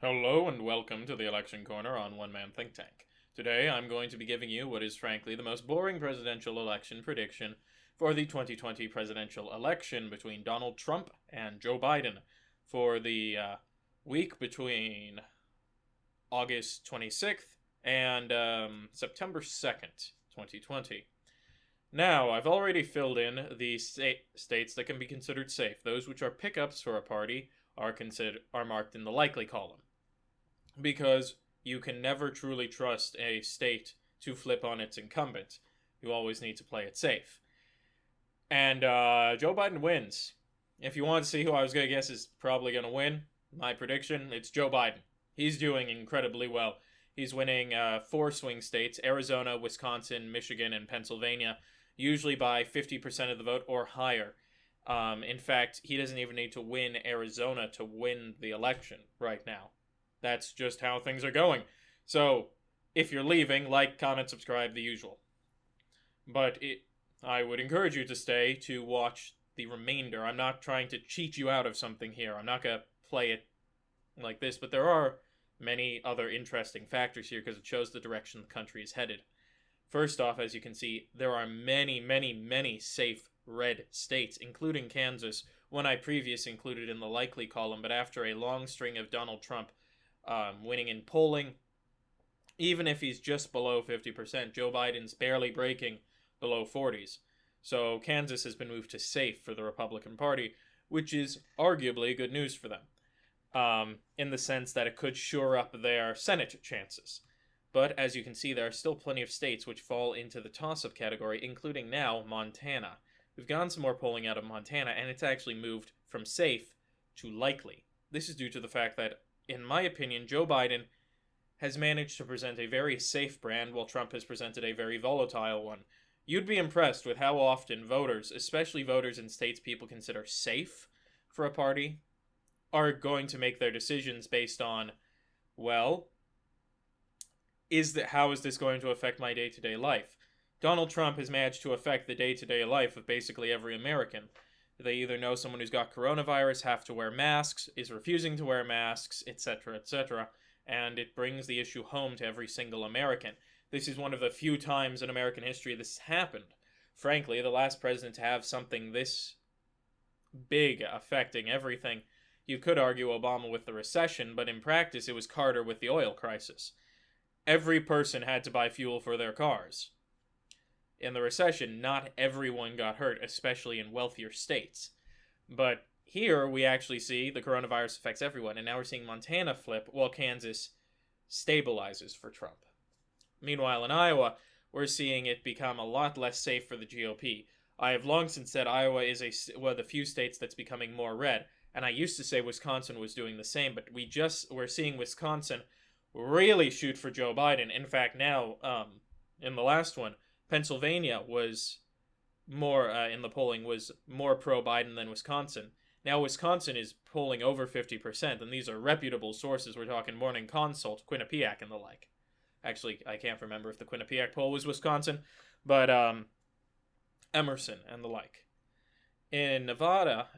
Hello and welcome to the Election Corner on One Man Think Tank. Today I'm going to be giving you what is frankly the most boring presidential election prediction for the 2020 presidential election between Donald Trump and Joe Biden for the week between August 26th and September 2nd, 2020. Now, I've already filled in the states that can be considered safe. Those which are pickups for a party are marked in the likely column, because you can never truly trust a state to flip on its incumbent. You always need to play it safe. And Joe Biden wins. If you want to see who I was going to guess is probably going to win, my prediction, it's Joe Biden. He's doing incredibly well. He's winning 4 swing states: Arizona, Wisconsin, Michigan, and Pennsylvania, usually by 50% of the vote or higher. In fact, he doesn't even need to win Arizona to win the election right now. That's just how things are going. So, if you're leaving, like, comment, subscribe, the usual. But I would encourage you to stay to watch the remainder. I'm not trying to cheat you out of something here. I'm not going to play it like this, but there are many other interesting factors here because it shows the direction the country is headed. First off, as you can see, there are many safe red states, including Kansas, one I previously included in the likely column, but after a long string of Donald Trump winning in polling, even if he's just below 50%, Joe Biden's barely breaking below 40s. So Kansas has been moved to safe for the Republican Party, which is arguably good news for them, in the sense that it could shore up their Senate chances. But as you can see, there are still plenty of states which fall into the toss-up category, including now Montana. We've gotten some more polling out of Montana, and it's actually moved from safe to likely. This is due to the fact that, in my opinion, Joe Biden has managed to present a very safe brand, while Trump has presented a very volatile one. You'd be impressed with how often voters, especially voters in states people consider safe for a party, are going to make their decisions based on, well, how is this going to affect my day-to-day life? Donald Trump has managed to affect the day-to-day life of basically every American. They either know someone who's got coronavirus, have to wear masks, is refusing to wear masks, etc., etc., and it brings the issue home to every single American. This is one of the few times in American history this has happened. Frankly, the last president to have something this big affecting everything, you could argue Obama with the recession, but in practice it was Carter with the oil crisis. Every person had to buy fuel for their cars. In the recession, not everyone got hurt, especially in wealthier states. But here, we actually see the coronavirus affects everyone, and now we're seeing Montana flip while Kansas stabilizes for Trump. Meanwhile, in Iowa, we're seeing it become a lot less safe for the GOP. I have long since said Iowa is one of the few states that's becoming more red, and I used to say Wisconsin was doing the same, but we're seeing Wisconsin really shoot for Joe Biden. In fact, now, in the last one, Pennsylvania was more, in the polling, was more pro-Biden than Wisconsin. Now Wisconsin is polling over 50%, and these are reputable sources. We're talking Morning Consult, Quinnipiac, and the like. Actually, I can't remember if the Quinnipiac poll was Wisconsin, but Emerson and the like. In Nebraska,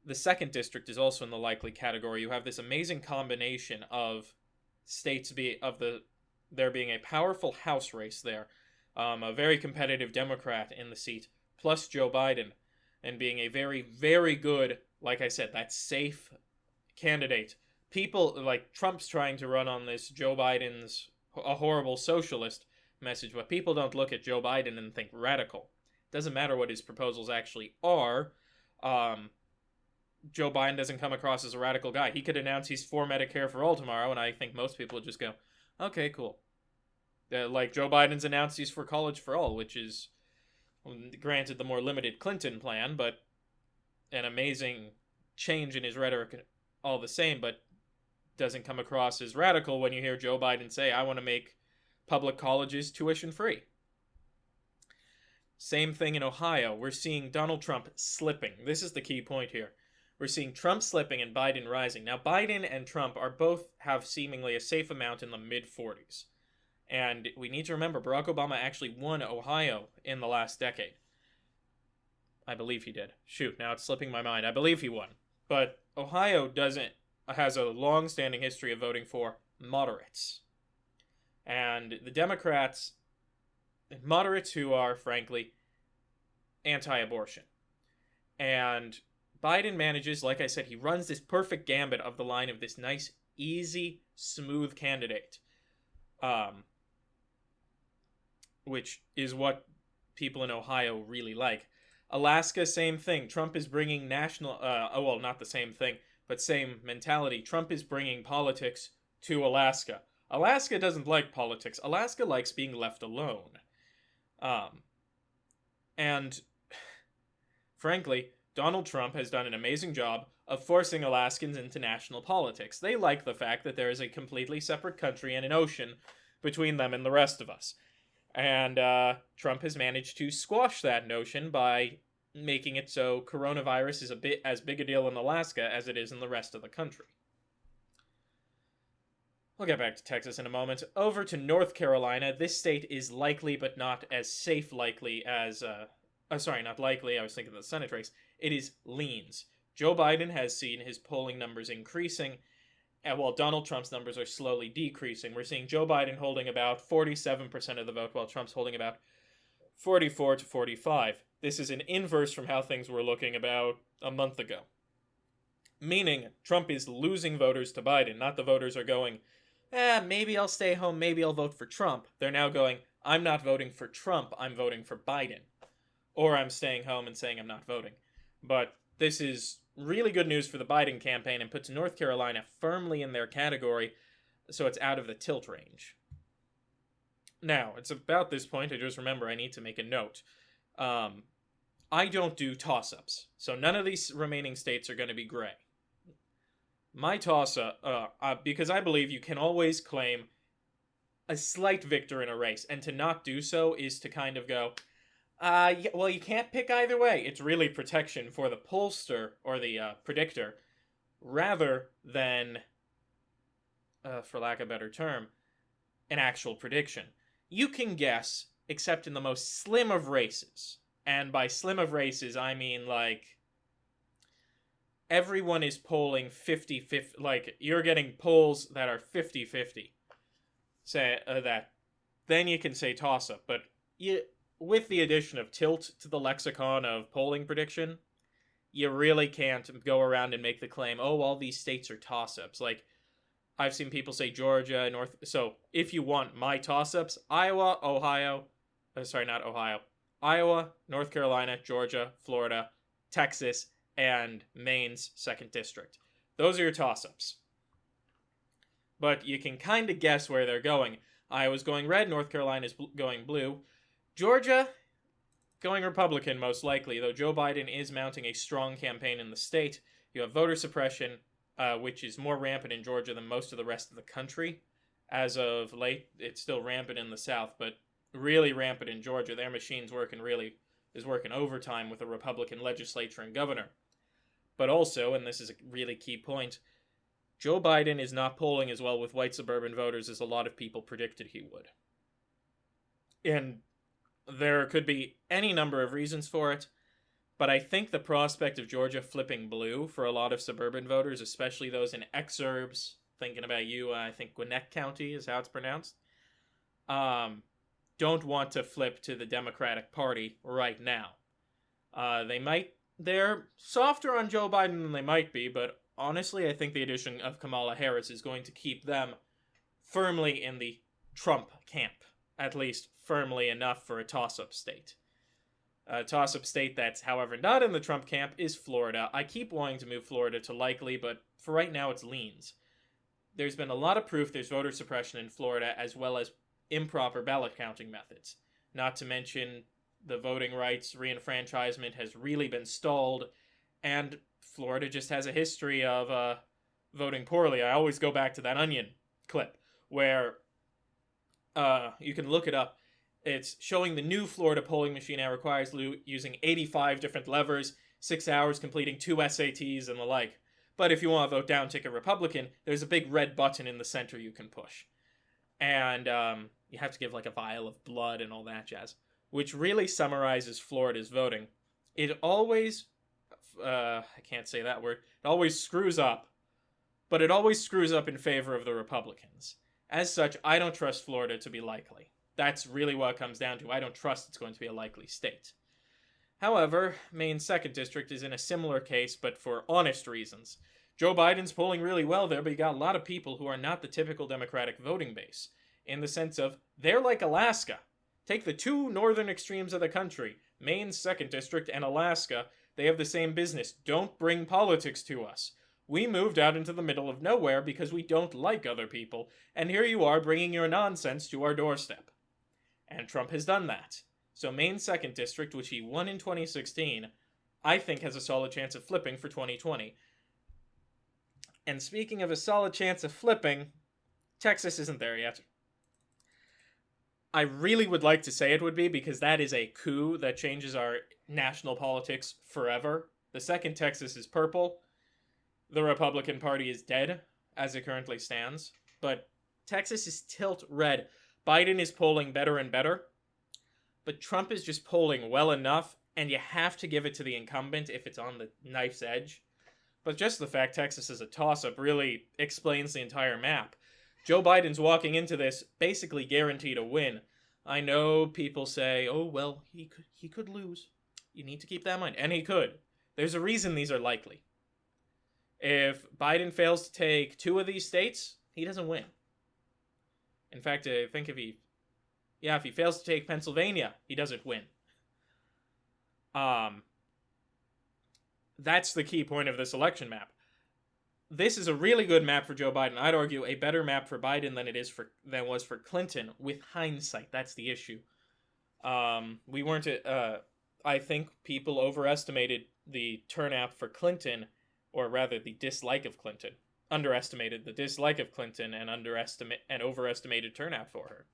the 2nd district is also in the likely category. You have this amazing combination of states there being a powerful House race there, a very competitive Democrat in the seat, plus Joe Biden, and being a very good, like I said, that safe candidate. People, like, Trump's trying to run on this Joe Biden's a horrible socialist message, but people don't look at Joe Biden and think radical. Doesn't matter what his proposals actually are. Joe Biden doesn't come across as a radical guy. He could announce he's for Medicare for all tomorrow, and I think most people would just go, okay, cool. Like Joe Biden's announced he's for college for all, which is, granted, the more limited Clinton plan, but an amazing change in his rhetoric all the same, but doesn't come across as radical when you hear Joe Biden say, I want to make public colleges tuition free. Same thing in Ohio. We're seeing Donald Trump slipping. This is the key point here. We're seeing Trump slipping and Biden rising. Now, Biden and Trump have seemingly a safe amount in the mid-40s. And we need to remember, Barack Obama actually won Ohio in the last decade. I believe he did. Shoot, now it's slipping my mind. I believe he won. But Ohio doesn't has a long-standing history of voting for moderates. And the Democrats, moderates who are, frankly, anti-abortion. And Biden manages, like I said, he runs this perfect gambit of the line of this nice, easy, smooth candidate. Which is what people in Ohio really like. Alaska, same thing. Trump is bringing national, well, not the same thing, but same mentality. Trump is bringing politics to Alaska. Alaska doesn't like politics. Alaska likes being left alone. And frankly, Donald Trump has done an amazing job of forcing Alaskans into national politics. They like the fact that there is a completely separate country and an ocean between them and the rest of us. And Trump has managed to squash that notion by making it so coronavirus is a bit as big a deal in Alaska as it is in the rest of the country. We'll get back to Texas in a moment. Over to North Carolina. This state is likely, but not as safe likely as... sorry, not likely. I was thinking of the Senate race. It is leans. Joe Biden has seen his polling numbers increasing, and while Donald Trump's numbers are slowly decreasing. We're seeing Joe Biden holding about 47% of the vote, while Trump's holding about 44 to 45. This is an inverse from how things were looking about a month ago. Meaning, Trump is losing voters to Biden. Not the voters are going, maybe I'll stay home, maybe I'll vote for Trump. They're now going, I'm not voting for Trump, I'm voting for Biden. Or I'm staying home and saying I'm not voting. But this is really good news for the Biden campaign and puts North Carolina firmly in their category, so it's out of the tilt range. Now, it's about this point, I just remember I need to make a note. I don't do toss-ups, so none of these remaining states are going to be gray. My toss-up, because I believe you can always claim a slight victor in a race, and to not do so is to kind of go, well, you can't pick either way. It's really protection for the pollster, or the predictor, rather than, for lack of a better term, an actual prediction. You can guess, except in the most slim of races. And by slim of races, I mean, like, everyone is polling 50-50, like, you're getting polls that are 50-50. Say, that. Then you can say toss-up, but with the addition of tilt to the lexicon of polling prediction, you really can't go around and make the claim, oh, all these states are toss-ups. Like, I've seen people say Georgia, so if you want my toss-ups, Iowa, Iowa, North Carolina, Georgia, Florida, Texas, and Maine's 2nd District. Those are your toss-ups. But you can kind of guess where they're going. Iowa's going red, North Carolina's going blue. Georgia, going Republican most likely, though Joe Biden is mounting a strong campaign in the state. You have voter suppression, which is more rampant in Georgia than most of the rest of the country. As of late, it's still rampant in the South, but really rampant in Georgia. Their machine's working overtime with a Republican legislature and governor. But also, and this is a really key point, Joe Biden is not polling as well with white suburban voters as a lot of people predicted he would. And there could be any number of reasons for it, but I think the prospect of Georgia flipping blue for a lot of suburban voters, especially those in exurbs, thinking about you, I think Gwinnett County is how it's pronounced, don't want to flip to the Democratic Party right now. They're softer on Joe Biden than they might be, but honestly, I think the addition of Kamala Harris is going to keep them firmly in the Trump camp, at least firmly enough for a toss-up state. A toss-up state that's, however, not in the Trump camp is Florida. I keep wanting to move Florida to likely, but for right now it's leans. There's been a lot of proof there's voter suppression in Florida, as well as improper ballot counting methods. Not to mention the voting rights reenfranchisement has really been stalled, and Florida just has a history of voting poorly. I always go back to that Onion clip where you can look it up. It's showing the new Florida polling machine now requires using 85 different levers, 6 hours completing 2 SATs and the like. But if you want to vote down ticket Republican, there's a big red button in the center you can push. And you have to give like a vial of blood and all that jazz, which really summarizes Florida's voting. It always, I can't say that word, it always screws up but it always screws up in favor of the Republicans. As such, I don't trust Florida to be likely. That's really what it comes down to. I don't trust it's going to be a likely state. However, Maine's 2nd District is in a similar case, but for honest reasons. Joe Biden's polling really well there, but you got a lot of people who are not the typical Democratic voting base, in the sense of, they're like Alaska. Take the two northern extremes of the country, Maine's 2nd District and Alaska, they have the same business. Don't bring politics to us. We moved out into the middle of nowhere because we don't like other people, and here you are bringing your nonsense to our doorstep. And Trump has done that. So Maine's 2nd District, which he won in 2016, I think has a solid chance of flipping for 2020. And speaking of a solid chance of flipping, Texas isn't there yet. I really would like to say it would be, because that is a coup that changes our national politics forever. The second Texas is purple. The Republican Party is dead, as it currently stands. But Texas is tilt red. Biden is polling better and better. But Trump is just polling well enough, and you have to give it to the incumbent if it's on the knife's edge. But just the fact Texas is a toss-up really explains the entire map. Joe Biden's walking into this basically guaranteed a win. I know people say, oh, well, he could lose. You need to keep that in mind. And he could. There's a reason these are likely. If Biden fails to take 2 of these states, he doesn't win. In fact, I think if he fails to take Pennsylvania, he doesn't win. That's the key point of this election map. This is a really good map for Joe Biden. I'd argue a better map for Biden than was for Clinton. With hindsight, that's the issue. I think people overestimated the turnout for Clinton, or rather the dislike of Clinton. Underestimated the dislike of Clinton and overestimated turnout for her.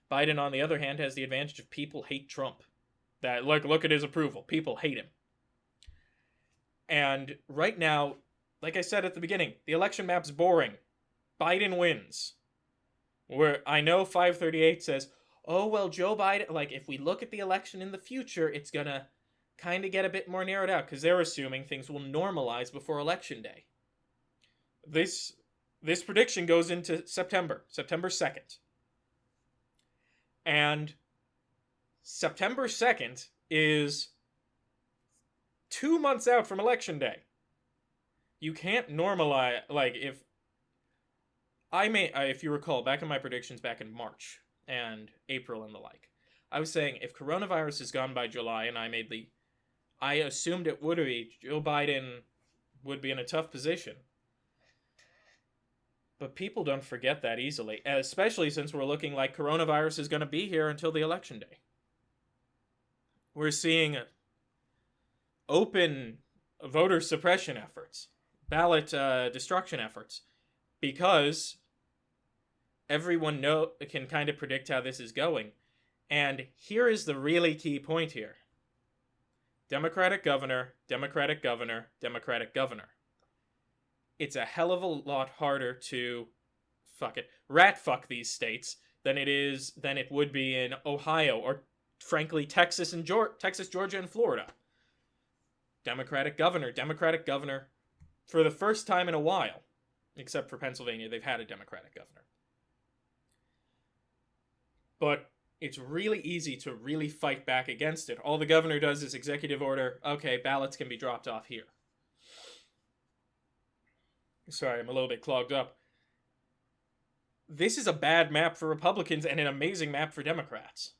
Biden, on the other hand, has the advantage of people hate Trump. Look at his approval. People hate him. And right now, like I said at the beginning, the election map's boring. Biden wins. I know 538 says, oh, well, Joe Biden, if we look at the election in the future, it's gonna kind of get a bit more narrowed out, because they're assuming things will normalize before Election Day. This prediction goes into September 2nd. And September 2nd is 2 months out from Election Day. You can't normalize, if you recall, back in my predictions back in March and April and the like, I was saying if coronavirus is gone by July, and I assumed it would be, Joe Biden would be in a tough position. But people don't forget that easily, especially since we're looking like coronavirus is going to be here until the Election Day. We're seeing open voter suppression efforts, ballot destruction efforts, because everyone can kind of predict how this is going. And here is the really key point here. Democratic governor, Democratic governor, Democratic governor. It's a hell of a lot harder to rat fuck these states than it would be in Ohio or, frankly, Texas, Georgia, and Florida. Democratic governor. For the first time in a while, except for Pennsylvania, they've had a Democratic governor. But it's really easy to really fight back against it. All the governor does is executive order, okay, ballots can be dropped off here. Sorry, I'm a little bit clogged up. This is a bad map for Republicans and an amazing map for Democrats.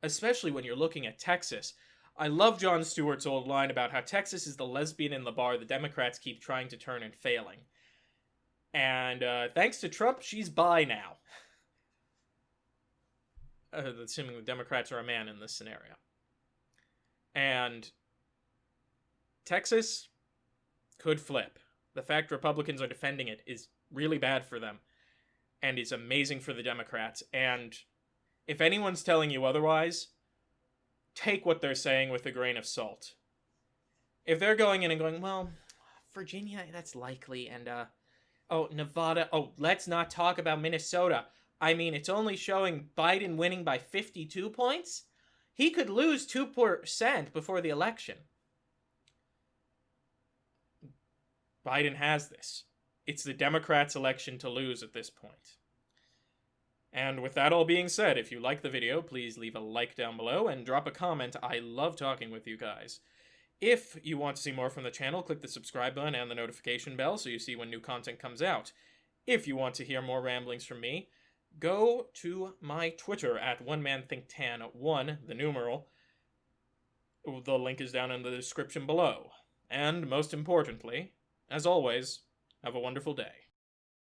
Especially when you're looking at Texas. I love Jon Stewart's old line about how Texas is the lesbian in the bar the Democrats keep trying to turn and failing. And thanks to Trump, she's bi now. Assuming the Democrats are a man in this scenario. And Texas could flip. The fact Republicans are defending it is really bad for them, and is amazing for the Democrats. And if anyone's telling you otherwise, take what they're saying with a grain of salt. If they're going in and going, well, Virginia, that's likely, and Nevada, let's not talk about Minnesota. I mean, it's only showing Biden winning by 52 points? He could lose 2% before the election. Biden has this. It's the Democrats' election to lose at this point. And with that all being said, if you like the video, please leave a like down below and drop a comment. I love talking with you guys. If you want to see more from the channel, click the subscribe button and the notification bell so you see when new content comes out. If you want to hear more ramblings from me, go to my Twitter at OneManThinkTan1, the numeral. The link is down in the description below. And most importantly, as always, have a wonderful day.